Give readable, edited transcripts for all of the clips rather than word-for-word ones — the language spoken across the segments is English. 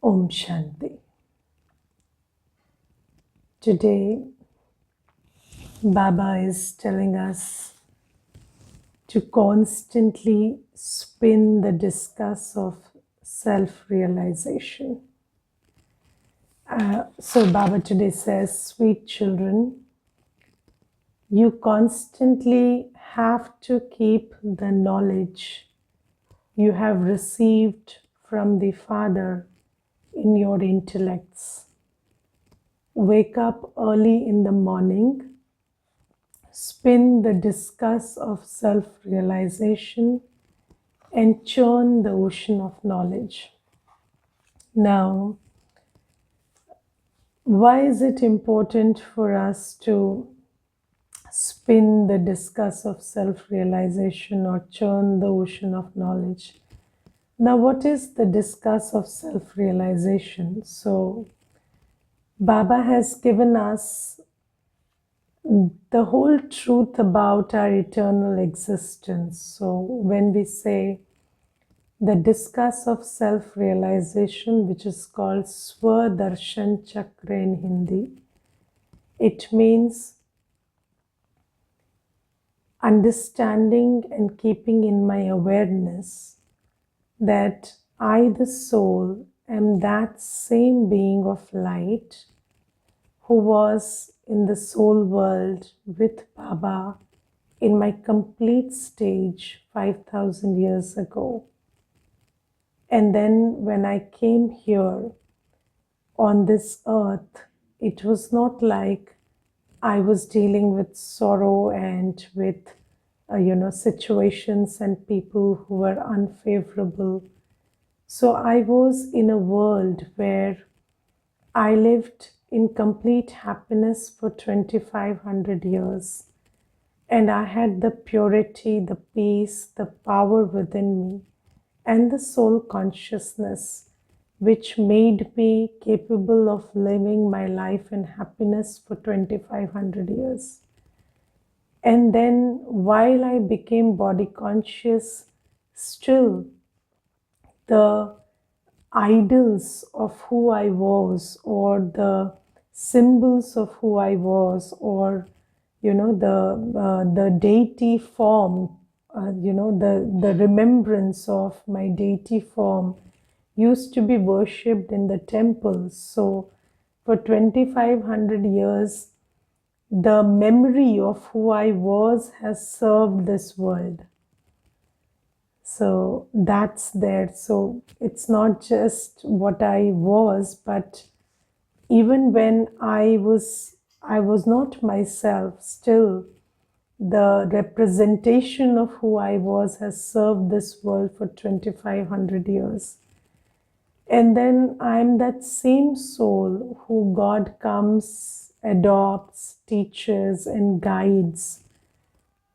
Om Shanti. Today, Baba is telling us to constantly spin the discus of self realization. So, Baba today says, sweet children, you constantly have to keep the knowledge you have received from the Father in your intellects. Wake up early in the morning, spin the discus of self realization, and churn the ocean of knowledge. Now, why is it important for us to spin the discus of self realization or churn the ocean of knowledge? Now, what is the discus of self realization? So, Baba has given us the whole truth about our eternal existence. So, when we say the discus of self realization, which is called Swadarshan Chakra in Hindi, it means understanding and keeping in my awareness that I, the soul, am that same being of light who was in the soul world with Baba in my complete stage 5,000 years ago. And then when I came here on this earth, it was not like I was dealing with sorrow and with, situations and people who were unfavorable. So I was in a world where I lived in complete happiness for 2,500 years. And I had the purity, the peace, the power within me, and the soul consciousness, which made me capable of living my life in happiness for 2,500 years. And then, while I became body conscious, still the idols of who I was, or the symbols of who I was, or the deity form, the remembrance of my deity form used to be worshipped in the temples. So for 2,500 years, the memory of who I was has served this world. So that's there. So it's not just what I was, but even when I was not myself, still the representation of who I was has served this world for 2,500 years. And then I'm that same soul who God comes, adopts, teaches, and guides.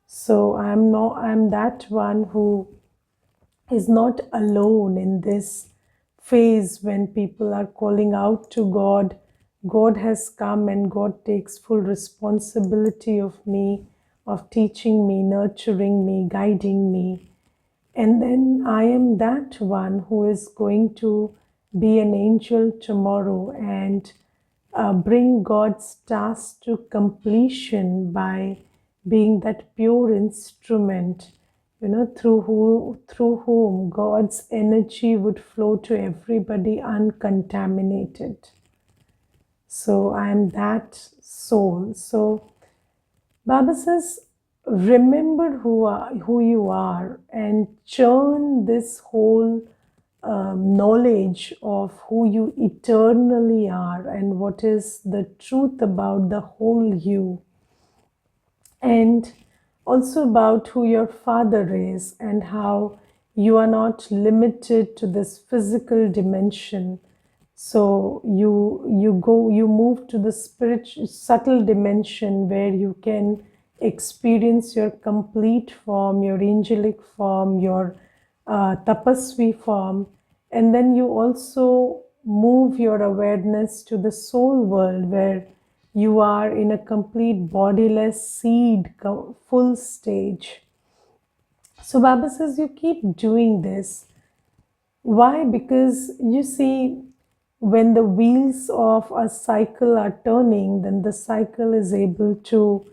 So I'm that one who is not alone in this phase when people are calling out to God. God has come and God takes full responsibility of me, of teaching me, nurturing me, guiding me. And then I am that one who is going to be an angel tomorrow and bring God's task to completion by being that pure instrument, through whom God's energy would flow to everybody uncontaminated. So I am that soul. So Baba says, remember who you are and churn this whole knowledge of who you eternally are and what is the truth about the whole you, and also about who your father is and how you are not limited to this physical dimension. So you move to the spiritual subtle dimension where you can experience your complete form, your angelic form, your tapasvi form, and then you also move your awareness to the soul world where you are in a complete bodiless seed full stage. So Baba says you keep doing this. Why? Because you see, when the wheels of a cycle are turning, then the cycle is able to,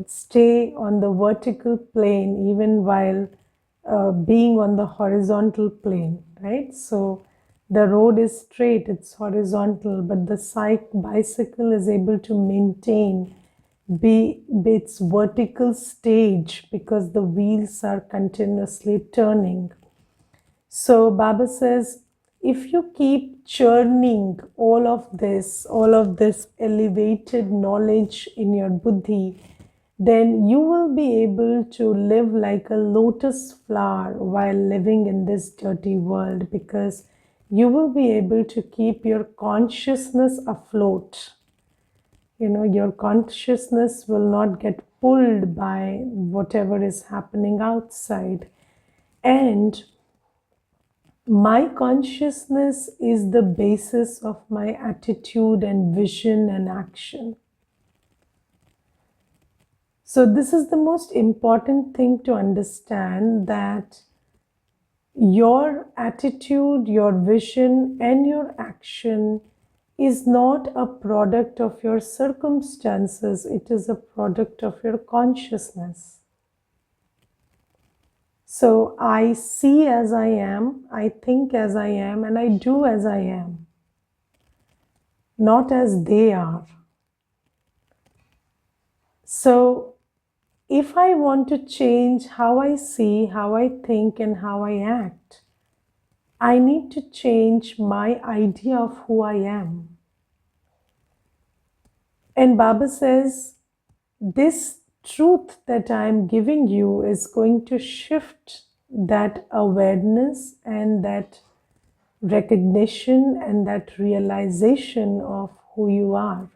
stay on the vertical plane even while being on the horizontal plane, right? So the road is straight, it's horizontal, but the bicycle is able to maintain be its vertical stage because the wheels are continuously turning. So Baba says, if you keep churning all of this elevated knowledge in your buddhi, then you will be able to live like a lotus flower while living in this dirty world, because you will be able to keep your consciousness afloat. Your consciousness will not get pulled by whatever is happening outside. And my consciousness is the basis of my attitude and vision and action. So this is the most important thing to understand, that your attitude, your vision, and your action is not a product of your circumstances, it is a product of your consciousness. So I see as I am, I think as I am, and I do as I am, not as they are. So if I want to change how I see, how I think, and how I act, I need to change my idea of who I am. And Baba says, this truth that I am giving you is going to shift that awareness and that recognition and that realization of who you are.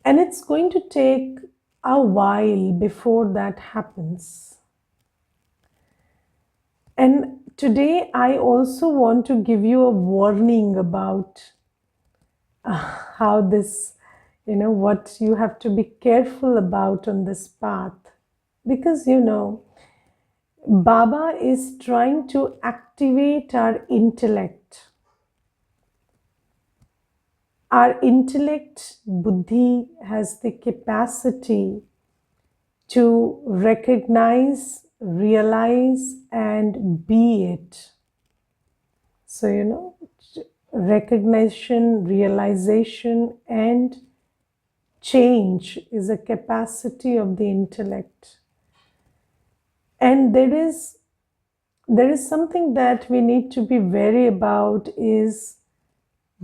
And it's going to take a while before that happens. And today I also want to give you a warning about how this, what you have to be careful about on this path. Because, Baba is trying to activate our intellect. Our intellect, buddhi, has the capacity to recognize, realize, and be it. So, recognition, realization, and change is a capacity of the intellect. And there is something that we need to be wary about, is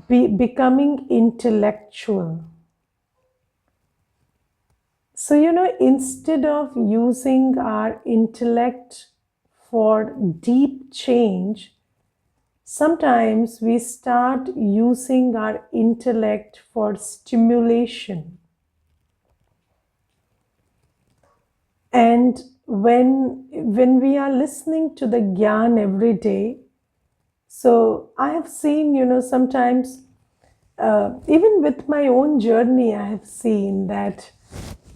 becoming intellectual. So, instead of using our intellect for deep change, sometimes we start using our intellect for stimulation. And when we are listening to the Gyan every day, so I have seen, sometimes, even with my own journey, I have seen that,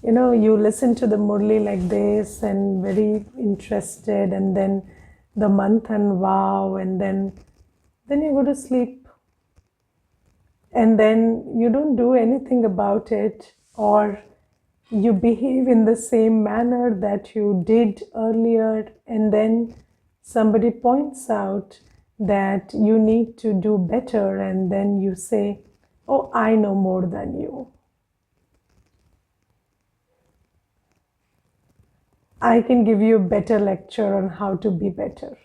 you listen to the Murli like this and very interested, and then the manthan, wow, and then you go to sleep. And then you don't do anything about it, or you behave in the same manner that you did earlier, and then somebody points out that you need to do better, and then you say, oh, I know more than you. I can give you a better lecture on how to be better.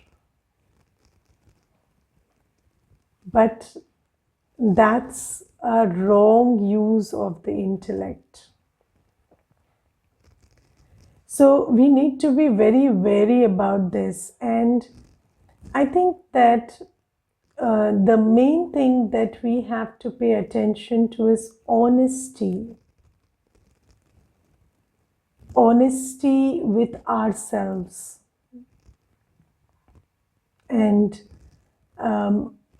But that's a wrong use of the intellect. So we need to be very wary about this. And I think that the main thing that we have to pay attention to is honesty. Honesty with ourselves. And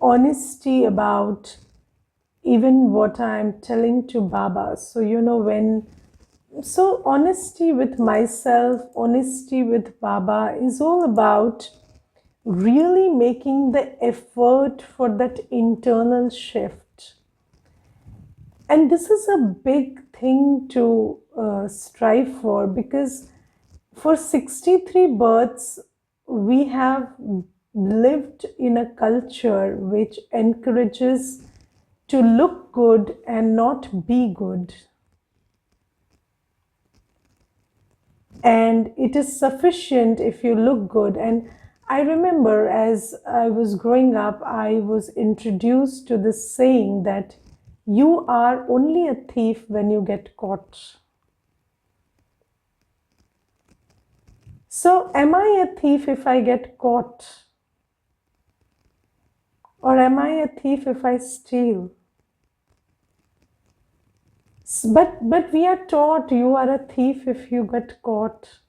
honesty about even what I'm telling to Baba. So, so honesty with myself, honesty with Baba is all about really making the effort for that internal shift. And this is a big thing to strive for, because for 63 births, we have lived in a culture which encourages to look good and not be good. And it is sufficient if you look good. And I remember as I was growing up, I was introduced to this saying that you are only a thief when you get caught. So, am I a thief if I get caught? Or am I a thief if I steal? But we are taught you are a thief if you get caught.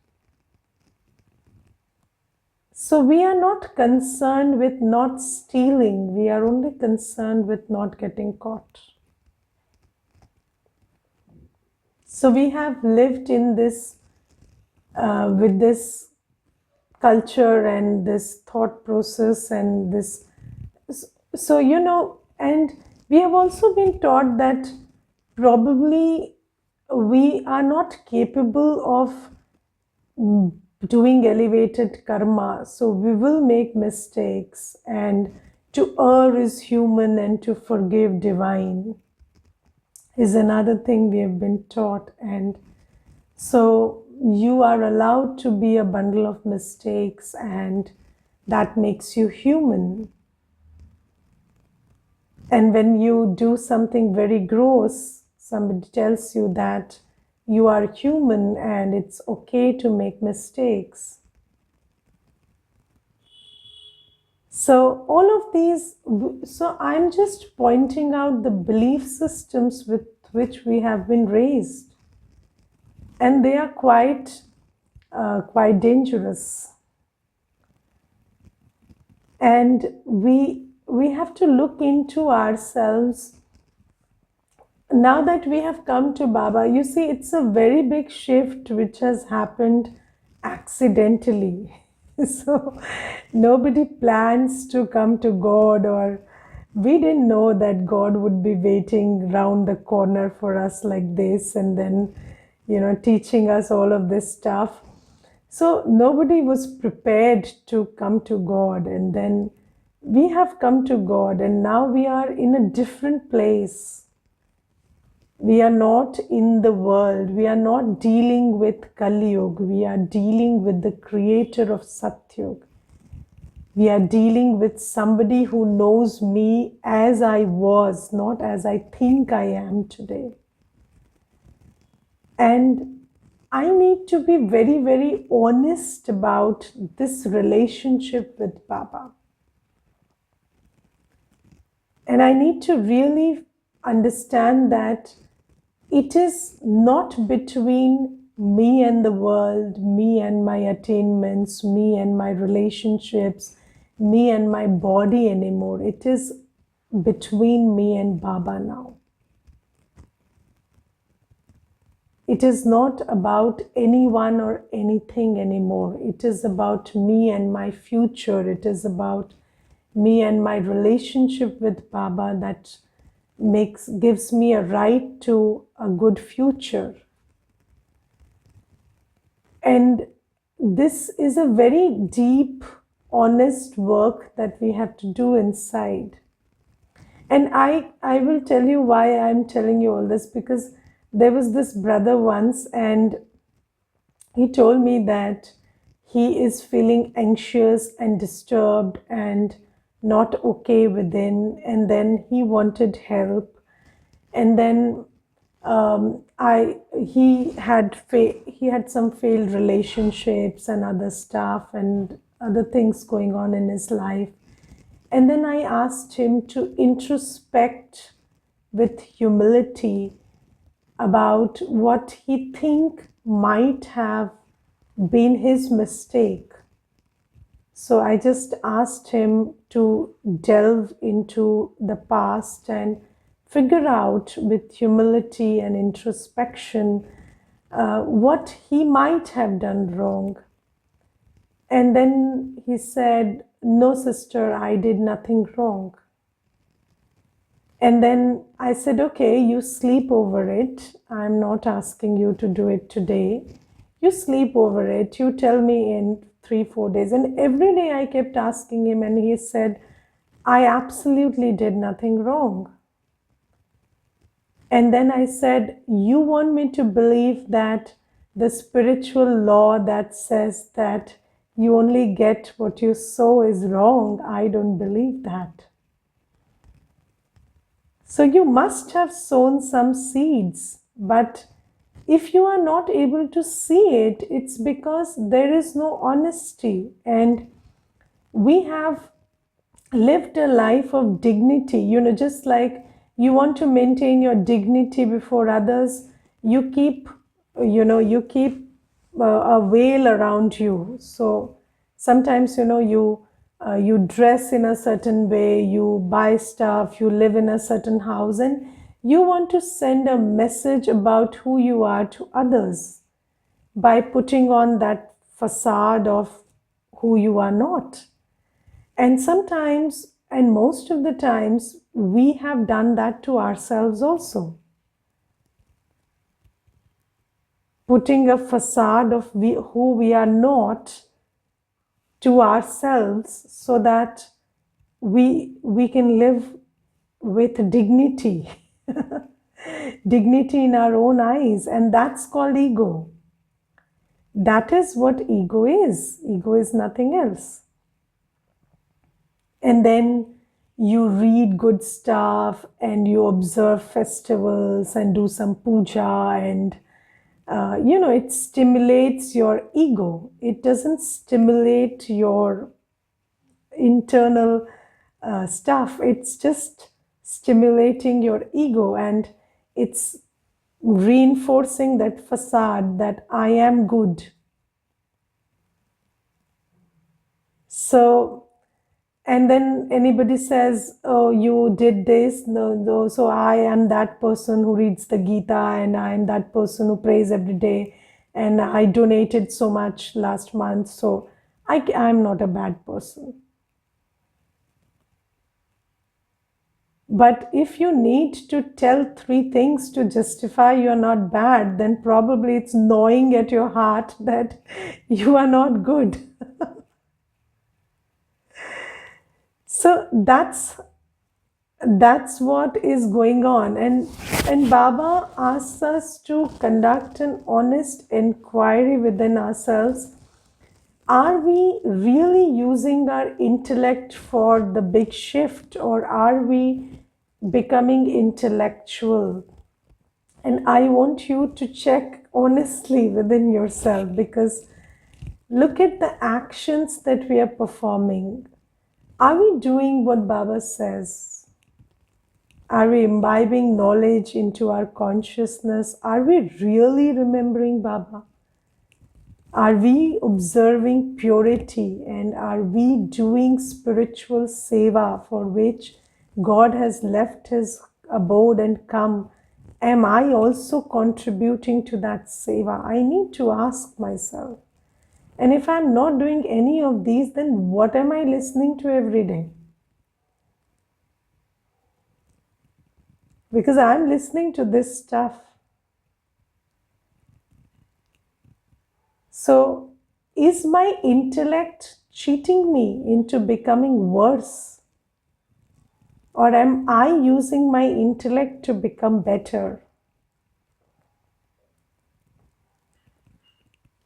So we are not concerned with not stealing, we are only concerned with not getting caught. So we have lived in this, with this culture and this thought process and this. So, and we have also been taught that probably we are not capable of doing elevated karma. So we will make mistakes, and to err is human and to forgive divine is another thing we have been taught. And so you are allowed to be a bundle of mistakes, and that makes you human. And when you do something very gross, somebody tells you that you are human and it's okay to make mistakes. So all of these, so I'm just pointing out the belief systems with which we have been raised. And they are quite dangerous. And we have to look into ourselves. Now that we have come to Baba, you see, it's a very big shift which has happened accidentally. So nobody plans to come to God, or we didn't know that God would be waiting round the corner for us like this, and then, teaching us all of this stuff. So nobody was prepared to come to God, and then we have come to God, and now we are in a different place. We are not in the world. We are not dealing with Kali Yuga. We are dealing with the creator of Satyug. We are dealing with somebody who knows me as I was, not as I think I am today. And I need to be very, very honest about this relationship with Baba. And I need to really understand that it is not between me and the world, me and my attainments, me and my relationships, me and my body anymore. It is between me and Baba now. It is not about anyone or anything anymore. It is about me and my future. It is about me and my relationship with Baba that gives me a right to a good future. And this is a very deep, honest work that we have to do inside. And I will tell you why I'm telling you all this, because there was this brother once, and he told me that he is feeling anxious and disturbed and not okay within, and then he wanted help. And then he had some failed relationships and other stuff and other things going on in his life. And then I asked him to introspect with humility about what he think might have been his mistake. So I just asked him to delve into the past and figure out with humility and introspection what he might have done wrong. And then he said, no, sister, I did nothing wrong. And then I said, okay, you sleep over it. I'm not asking you to do it today. You sleep over it. You tell me in 3, 4 days. And every day I kept asking him, and he said, I absolutely did nothing wrong. And then I said, you want me to believe that the spiritual law that says that you only get what you sow is wrong? I don't believe that. So you must have sown some seeds, but if you are not able to see it, it's because there is no honesty. And we have lived a life of dignity, just like you want to maintain your dignity before others, you keep a veil around you. So sometimes you dress in a certain way, you buy stuff, you live in a certain house, and you want to send a message about who you are to others by putting on that facade of who you are not. And sometimes, and most of the times, we have done that to ourselves also. Putting a facade of who we are not to ourselves so that we can live with dignity. Dignity in our own eyes. And that's called ego. That is what ego is. Ego is nothing else. And then you read good stuff and you observe festivals and do some puja, and it stimulates your ego. It doesn't stimulate your internal stuff. It's just stimulating your ego, and it's reinforcing that facade that I am good. So, and then anybody says, oh, you did this, no, so I am that person who reads the Gita, and I am that person who prays every day, and I donated so much last month, so I'm not a bad person. But if you need to tell 3 things to justify you're not bad, then probably it's gnawing at your heart that you are not good. So that's what is going on. And Baba asks us to conduct an honest inquiry within ourselves. Are we really using our intellect for the big shift, or are we becoming intellectual? And I want you to check honestly within yourself, because look at the actions that we are performing. Are we doing what Baba says? Are we imbibing knowledge into our consciousness? Are we really remembering Baba? Are we observing purity, and are we doing spiritual seva for which God has left his abode and come? Am I also contributing to that seva? I need to ask myself. And if I'm not doing any of these, then what am I listening to every day? Because I'm listening to this stuff. So, is my intellect cheating me into becoming worse? Or am I using my intellect to become better?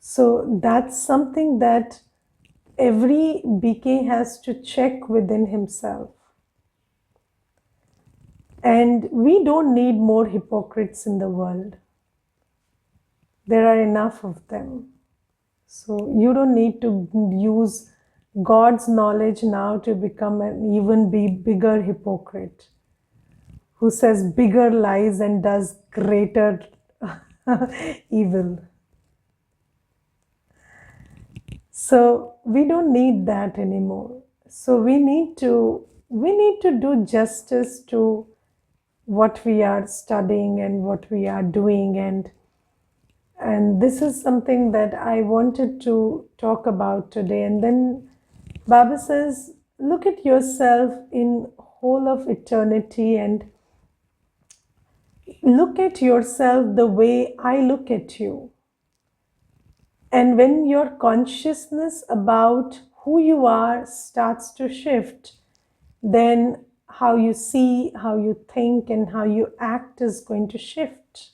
So that's something that every BK has to check within himself. And we don't need more hypocrites in the world. There are enough of them. So you don't need to use God's knowledge now to become an even bigger hypocrite who says bigger lies and does greater evil. So we don't need that anymore. So we need to do justice to what we are studying and what we are doing, and this is something that I wanted to talk about today. And then Baba says, look at yourself in whole of eternity and look at yourself the way I look at you. And when your consciousness about who you are starts to shift, then how you see, how you think, and how you act is going to shift.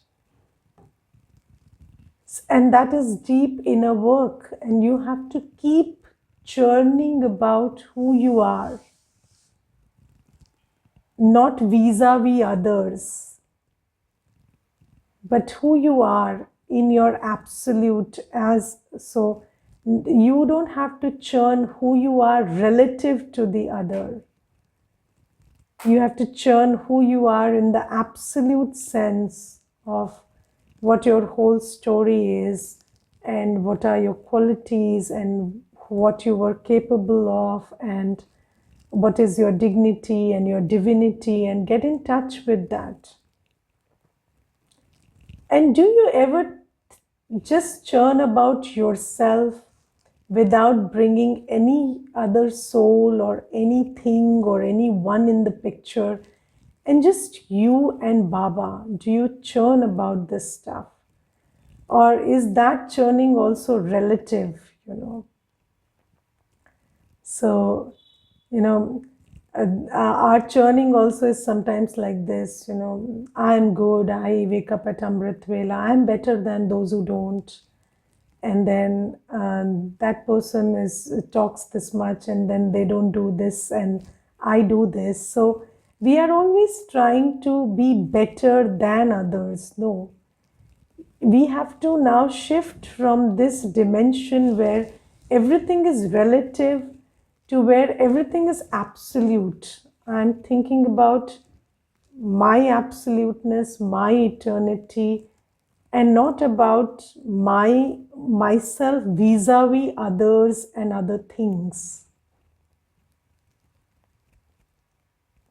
And that is deep inner work, and you have to keep churning about who you are, not vis-a-vis others, but who you are in your absolute. As so you don't have to churn who you are relative to the other. You have to churn who you are in the absolute sense of what your whole story is and what are your qualities and what you were capable of and what is your dignity and your divinity, and get in touch with that. And do you ever just churn about yourself without bringing any other soul or anything or anyone in the picture, and just you and Baba? Do you churn about this stuff? Or is that churning also relative, So, you know, our churning also is sometimes like this, I'm good, I wake up at Amrit Vela, I'm better than those who don't. And then that person talks this much and then they don't do this and I do this. So we are always trying to be better than others. No, we have to now shift from this dimension where everything is relative to where everything is absolute. I'm thinking about my absoluteness, my eternity, and not about myself vis-a-vis others and other things.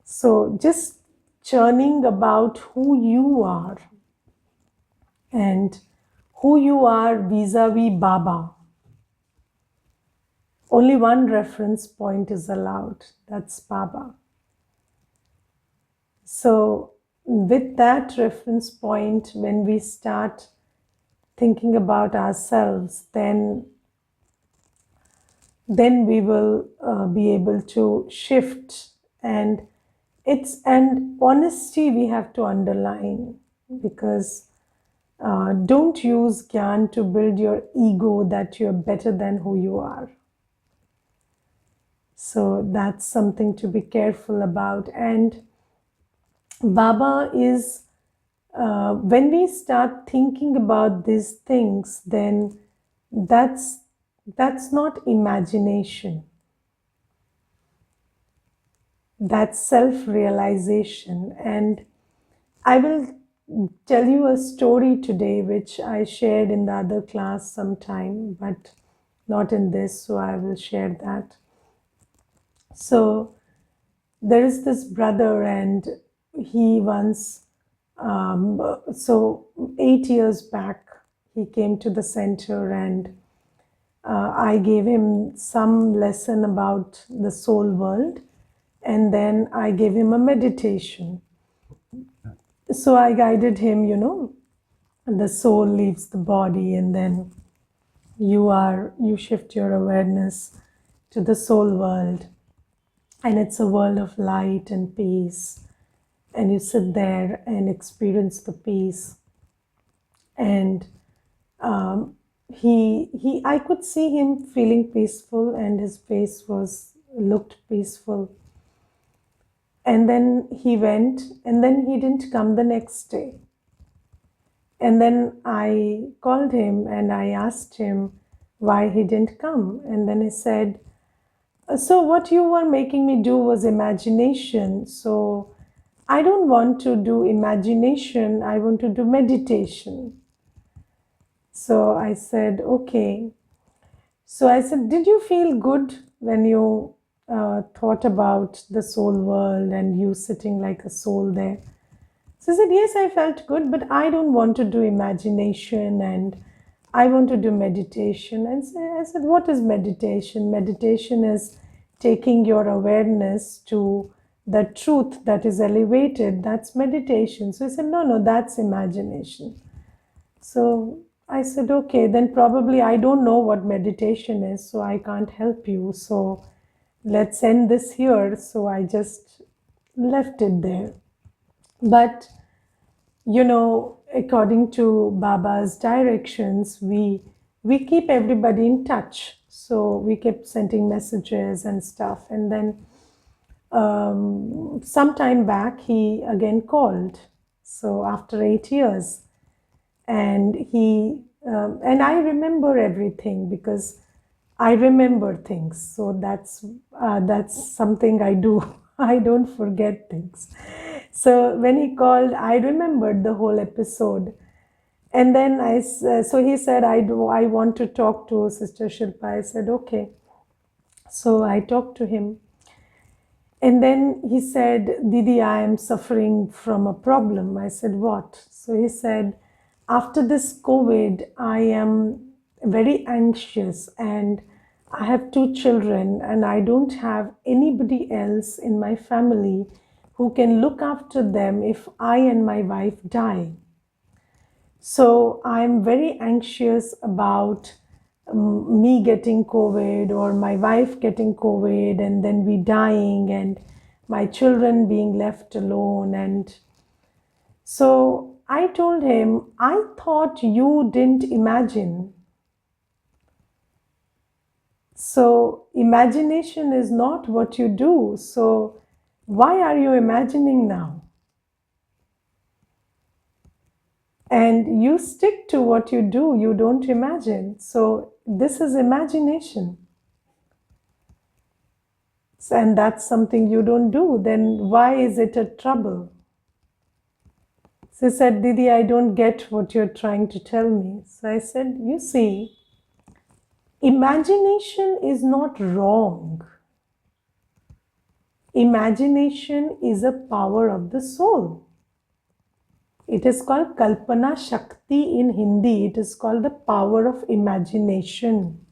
So just churning about who you are and who you are vis-a-vis Baba. Only one reference point is allowed, that's Baba. So with that reference point, when we start thinking about ourselves, then we will be able to shift. And honesty we have to underline, because don't use Gyan to build your ego that you're better than who you are. So that's something to be careful about. And Baba is, when we start thinking about these things, then that's not imagination. That's self-realization. And I will tell you a story today which I shared in the other class sometime, but not in this, so I will share that. So there is this brother, and he once, so 8 years back, he came to the center, and I gave him some lesson about the soul world, and then I gave him a meditation. So I guided him, the soul leaves the body, and then you shift your awareness to the soul world, and it's a world of light and peace, and you sit there and experience the peace. And I could see him feeling peaceful, and his face looked peaceful. And then he went, and then he didn't come the next day. And then I called him and I asked him why he didn't come. And then he said, so what you were making me do was imagination. So I don't want to do imagination, I want to do meditation. So I said, okay. So I said, did you feel good when you thought about the soul world and you sitting like a soul there? So I said, yes, I felt good, but I don't want to do imagination and I want to do meditation. And so I said, what is meditation? Meditation is taking your awareness to the truth that is elevated, that's meditation. So he said, no, no, that's imagination. So I said, okay, then probably I don't know what meditation is, so I can't help you. So let's end this here. So I just left it there. But, according to Baba's directions, we keep everybody in touch. So we kept sending messages and stuff. And then some time back, he again called. So after 8 years, and and I remember everything because I remember things. So that's something I do. I don't forget things. So when he called, I remembered the whole episode. And then so he said, I want to talk to Sister Shilpa. I said, okay. So I talked to him. And then he said, Didi, I am suffering from a problem. I said, what? So he said, after this COVID, I am very anxious and I have 2 children and I don't have anybody else in my family who can look after them if I and my wife die. So I'm very anxious about me getting COVID or my wife getting COVID and then we dying and my children being left alone. And so I told him, I thought you didn't imagine. So imagination is not what you do. So why are you imagining now? And you stick to what you do, you don't imagine. So this is imagination. And that's something you don't do. Then why is it a trouble? She said, Didi, I don't get what you're trying to tell me. So I said, you see, imagination is not wrong. Imagination is a power of the soul. It is called Kalpana Shakti in Hindi. It is called the power of imagination.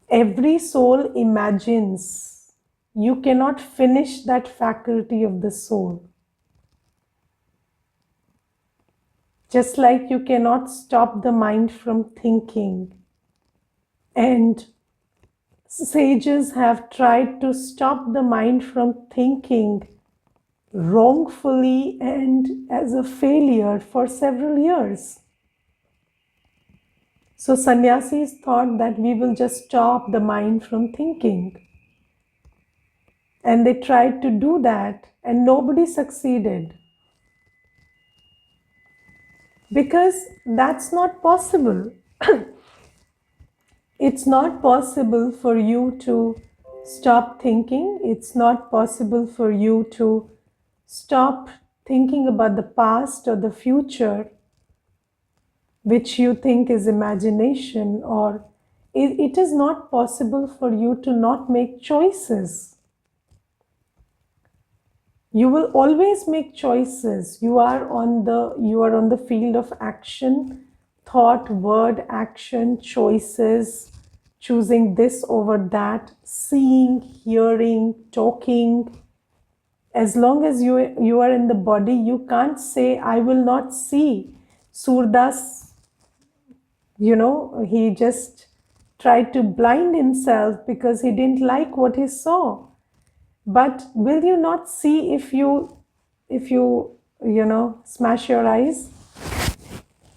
Every soul imagines. You cannot finish that faculty of the soul. Just like you cannot stop the mind from thinking. And sages have tried to stop the mind from thinking wrongfully and as a failure for several years. So sannyasis thought that we will just stop the mind from thinking. And they tried to do that and nobody succeeded. Because that's not possible. It's not possible for you to stop thinking. It's not possible for you to stop thinking about the past or the future, which you think is imagination, or it is not possible for you to not make choices. You will always make choices. You are on the field of action, thought, word, action, choices, choosing this over that, seeing, hearing, talking. As long as you are in the body, you can't say, I will not see. Surdas, he just tried to blind himself because he didn't like what he saw. But will you not see if you smash your eyes?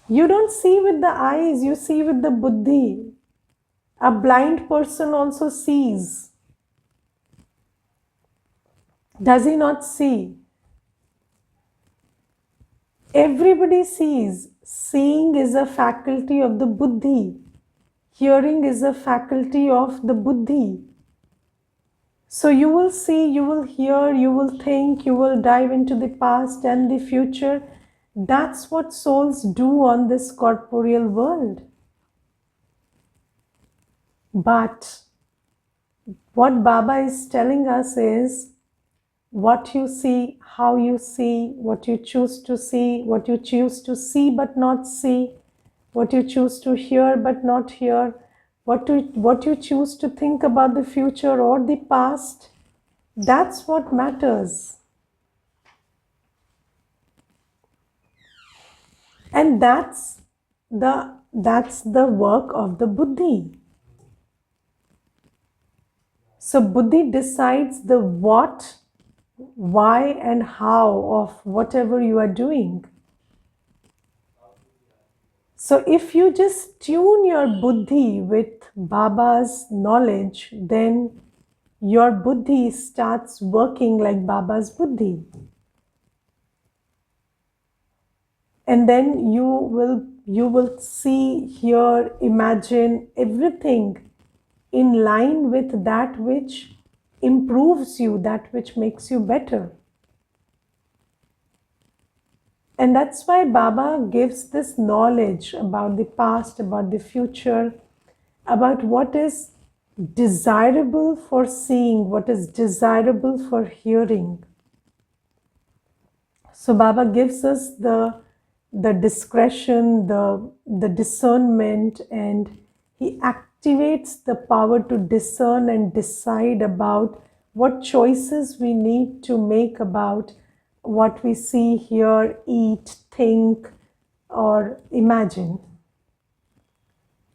You don't see with the eyes, you see with the buddhi. A blind person also sees. Does he not see? Everybody sees. Seeing is a faculty of the buddhi. Hearing is a faculty of the buddhi. So you will see, you will hear, you will think, you will dive into the past and the future. That's what souls do on this corporeal world. But what Baba is telling us is, what you see, how you see, what you choose to see, what you choose to see but not see, what you choose to hear but not hear, what you choose to think about the future or the past, that's what matters. And that's the work of the buddhi. So buddhi decides the what, why, and how of whatever you are doing. So if you just tune your buddhi with Baba's knowledge, then your buddhi starts working like Baba's buddhi. And then you will see, hear, imagine everything in line with that which improves you, that which makes you better. And that's why Baba gives this knowledge about the past, about the future, about what is desirable for seeing, what is desirable for hearing. So Baba gives us the discretion, the discernment, and he activates the power to discern and decide about what choices we need to make about what we see, hear, eat, think, or imagine,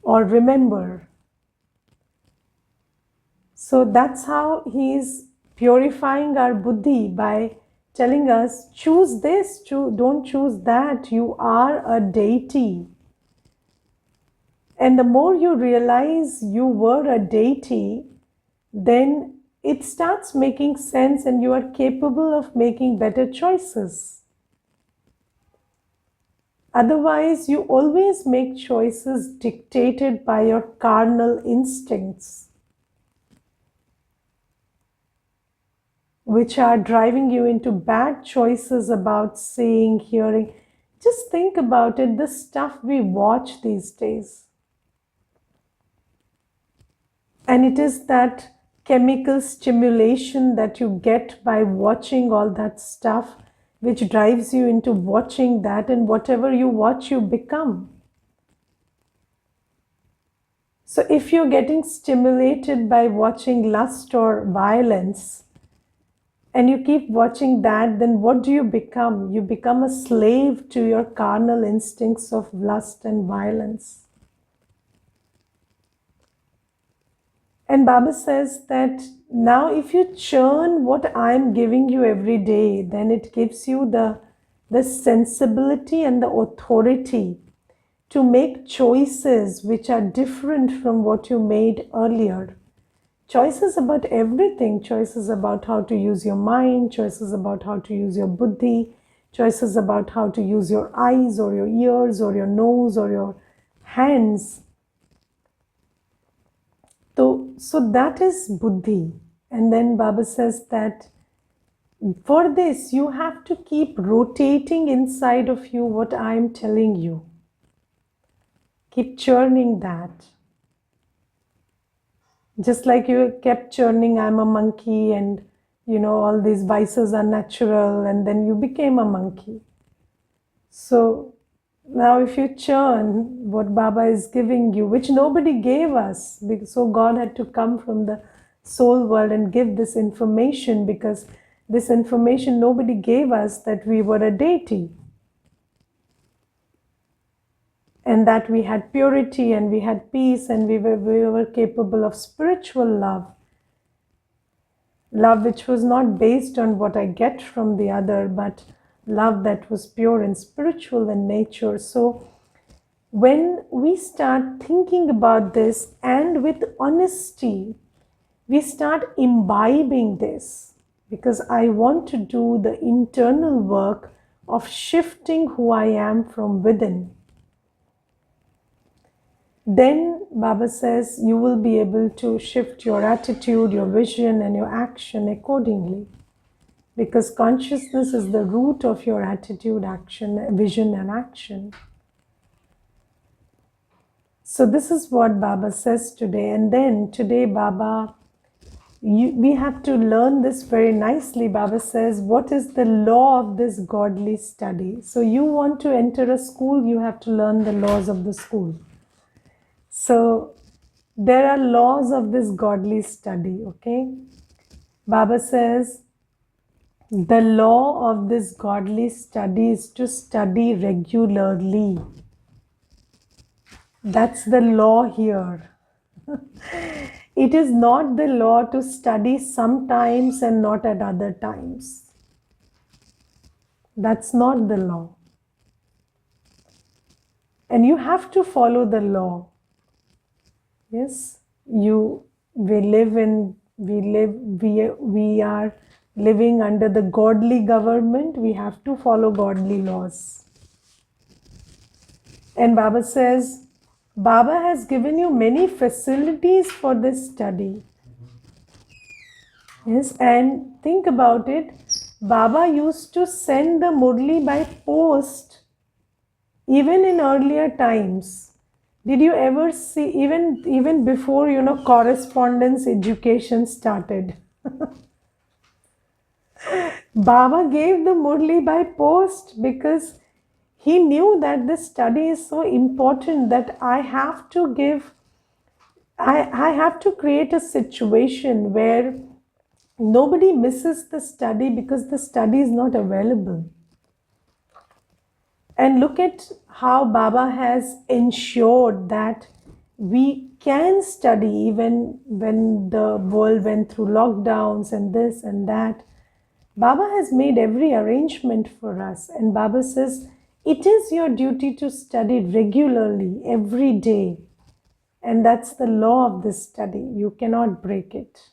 or remember. So that's how he is purifying our buddhi by telling us, choose this, don't choose that. You are a deity. And the more you realize you were a deity, then it starts making sense and you are capable of making better choices. Otherwise, you always make choices dictated by your carnal instincts, which are driving you into bad choices about seeing, hearing. Just think about it, the stuff we watch these days. And it is that chemical stimulation that you get by watching all that stuff, which drives you into watching that, and whatever you watch, you become. So if you're getting stimulated by watching lust or violence, and you keep watching that, then what do you become? You become a slave to your carnal instincts of lust and violence. And Baba says that now if you churn what I'm giving you every day, then it gives you the sensibility and the authority to make choices which are different from what you made earlier. Choices about everything, choices about how to use your mind, choices about how to use your buddhi, choices about how to use your eyes or your ears or your nose or your hands. So that is buddhi. And then Baba says that for this you have to keep rotating inside of you what I am telling you. Keep churning that. Just like you kept churning, I'm a monkey, and all these vices are natural, and then you became a monkey. So now if you churn what Baba is giving you, which nobody gave us, so God had to come from the soul world and give this information, because this information nobody gave us, that we were a deity. And that we had purity and we had peace and we were capable of spiritual love. Love which was not based on what I get from the other, but love that was pure and spiritual in nature. So when we start thinking about this and with honesty, we start imbibing this, because I want to do the internal work of shifting who I am from within. Then Baba says you will be able to shift your attitude, your vision, and your action accordingly. Because consciousness is the root of your attitude, action, vision, and action. So this is what Baba says today. And then today Baba, we have to learn this very nicely. Baba says, what is the law of this godly study? So you want to enter a school, you have to learn the laws of the school. So There are laws of this godly study, okay? Baba says, the law of this godly study is to study regularly. That's the law here. It is not the law to study sometimes and not at other times. That's not the law. And you have to follow the law. Yes, we are living under the godly government. We have to follow godly laws. And Baba says, Baba has given you many facilities for this study. Yes, and think about it. Baba used to send the Murli by post even in earlier times. Did you ever see, even before, correspondence education started? Baba gave the Murli by post because he knew that this study is so important that I have to create a situation where nobody misses the study because the study is not available. And look at how Baba has ensured that we can study even when the world went through lockdowns and this and that. Baba has made every arrangement for us. And Baba says, it is your duty to study regularly, every day. And that's the law of this study. You cannot break it.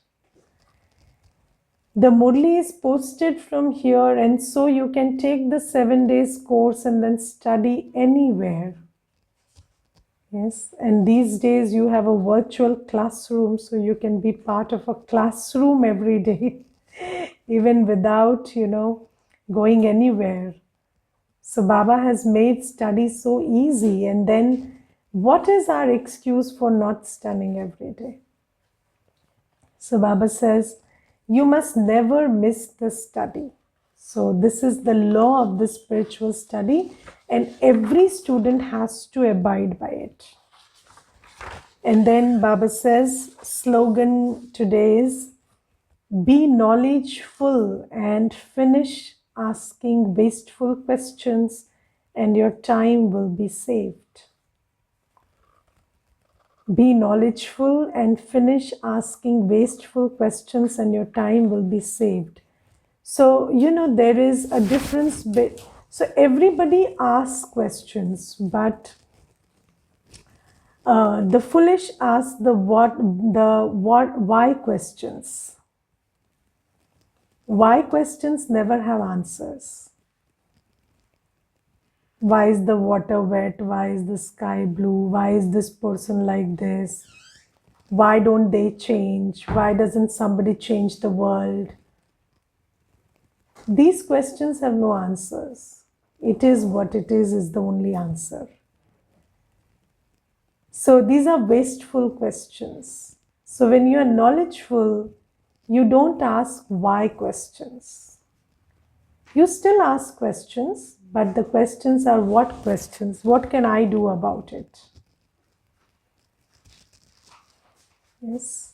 The Murli is posted from here, and so you can take the 7 days course and then study anywhere. Yes, and these days you have a virtual classroom, so you can be part of a classroom every day, even without, going anywhere. So Baba has made study so easy, and then what is our excuse for not studying every day? So Baba says, you must never miss the study. So this is the law of the spiritual study, and every student has to abide by it. And then Baba says, slogan today is, be knowledgeful and finish asking wasteful questions, and your time will be saved. Be knowledgeful and finish asking wasteful questions, and your time will be saved. So, there is a difference. So, everybody asks questions, but the foolish ask the why questions. Why questions never have answers. Why is the water wet? Why is the sky blue? Why is this person like this? Why don't they change? Why doesn't somebody change the world? These questions have no answers. It is what it is the only answer. So these are wasteful questions. So when you are knowledgeful, you don't ask why questions. You still ask questions, but the questions are what questions? What can I do about it? Yes.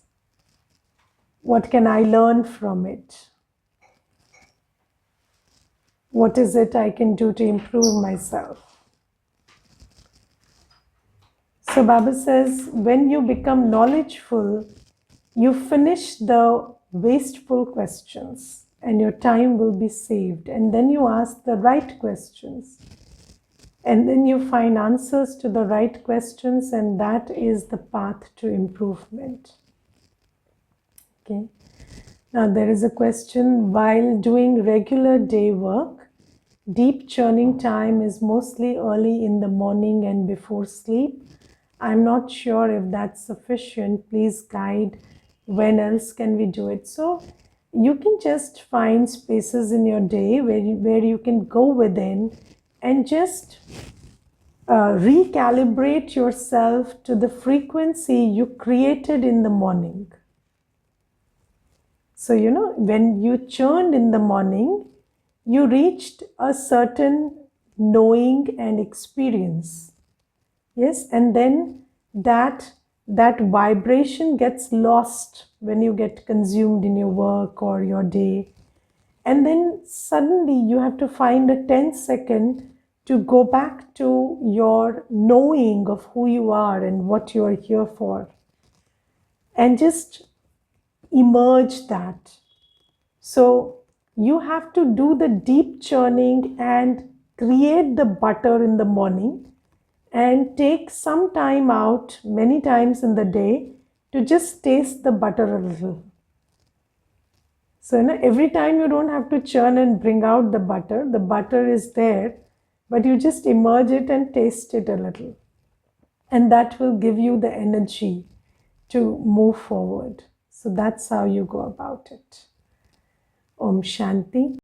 What can I learn from it? What is it I can do to improve myself? So Baba says, when you become knowledgeful, you finish the wasteful questions and your time will be saved. And then you ask the right questions. And then you find answers to the right questions, and that is the path to improvement. Okay. Now there is a question, while doing regular day work, deep churning time is mostly early in the morning and before sleep. I'm not sure if that's sufficient. Please guide. When else can we do it? So you can just find spaces in your day where you can go within and just recalibrate yourself to the frequency you created in the morning. So, when you churned in the morning, you reached a certain knowing and experience. Yes, and then that that vibration gets lost when you get consumed in your work or your day. And then suddenly you have to find a 10-second to go back to your knowing of who you are and what you are here for, and just emerge that. So you have to do the deep churning and create the butter in the morning, and take some time out many times in the day to just taste the butter a little. So, every time you don't have to churn and bring out the butter is there, but you just immerse it and taste it a little. And that will give you the energy to move forward. So, that's how you go about it. Om Shanti.